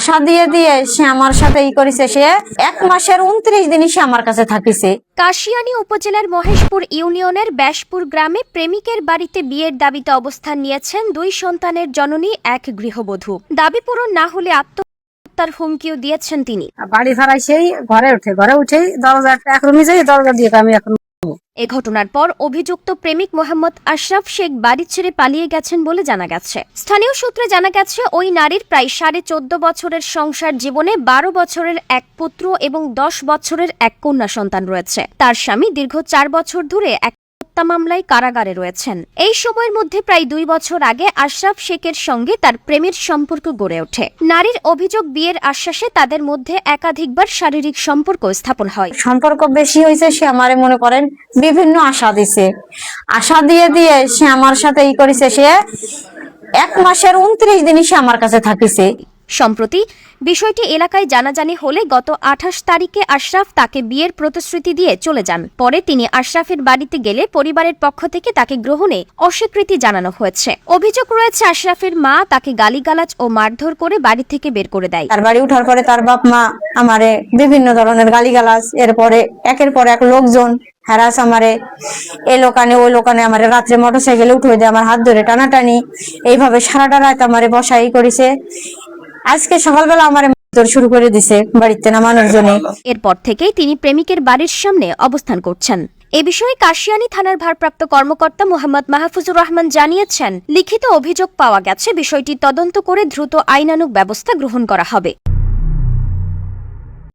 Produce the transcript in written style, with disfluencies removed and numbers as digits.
আশা দিয়ে দিয়ে সে আমার সাথে করেছে। সে 1 মাসের 29 দিনই সে আমার কাছে থাকিছে। কাশিয়ানী উপজেলার মহেশপুর ইউনিয়নের ব্যাসপুর গ্রামে প্রেমিকের বাড়িতে বিয়ের দাবিতে অবস্থান নিয়েছেন 2 সন্তানের জননী এক গৃহবধূ। দাবি পূরণ না হলে আত্মহত্যার হুমকিও দিয়েছেন তিনি। বাড়ি ভাড়ায় সেই ঘরে উঠেই দরজাটা এক রুমে যাই, দরজা দিয়ে আমি এখন। এ ঘটনার পর অভিযুক্ত প্রেমিক মোহাম্মদ আশরাফ শেখ বাড়ি ছেড়ে পালিয়ে গেছেন বলে জানা গেছে। স্থানীয় সূত্রে জানা গেছে, ওই নারীর প্রায় 14.5 বছরের সংসার জীবনে 12 বছরের এক পুত্র এবং 10 বছরের এক কন্যা সন্তান রয়েছে। তার স্বামী দীর্ঘ 4 বছর ধরে এক হত্যা মামলায় কারাগারে রয়েছেন। এই সময়ের মধ্যে প্রায় 2 বছর আগে আশরাফ শেখের সঙ্গে তার প্রেমের সম্পর্ক গড়ে ওঠে। নারীর অভিযোগ, বিয়ের আশ্বাসে তাদের মধ্যে একাধিকবার শারীরিক সম্পর্ক স্থাপন হয়। সম্পর্ক বেশি হয়েছে, সে আমারে মনে করেন বিভিন্ন আশা দিছে। আশা দিয়ে দিয়ে সে আমার সাথে করেছে। সে 1 মাসের 29 দিনই সে আমার কাছে থাকিছে। সম্প্রতি বিষয়টি এলাকায় জানাজানি হলে গত 28 তারিখে আশরাফ তাকে বিয়ের প্রতিশ্রুতি দিয়ে চলে যান। পরে তিনি আশরাফের বাড়িতে গেলে পরিবারের পক্ষ থেকে তাকে গ্রহণে অস্বীকৃতি জানানো হয়েছে। অভিযোগ রয়েছে, আশরাফের মা তাকে গালিগালাজ ও মারধর করে বাড়ি থেকে বের করে দেয়। তার বাড়ি উঠার পরে তার বাপ মা আমারে বিভিন্ন ধরনের গালিগালাজ, এরপরে একের পর এক লোকজন হ্যারাস আমারে, এই লোকানে ওই লোকানে আমারে রাত্রে মোটরসাইকেলে উঠে দিয়ে আমার হাত ধরে টানাটানি, এইভাবে সারাটা রাত আমারে বসাই করেছে। আজকে সকালবেলা আমারে মারধর শুরু করে দিছে বাড়িতে নামানোর জন্য। এরপর থেকেই তিনি প্রেমিকের বাড়ির সামনে অবস্থান করছেন। এ বিষয়ে কাশিয়ানী থানার ভারপ্রাপ্ত কর্মকর্তা মোহাম্মদ মাহফুজুর রহমান জানিয়েছেন, লিখিত অভিযোগ পাওয়া গেছে, বিষয়টি তদন্ত করে দ্রুত আইনানুগ ব্যবস্থা গ্রহণ করা হবে।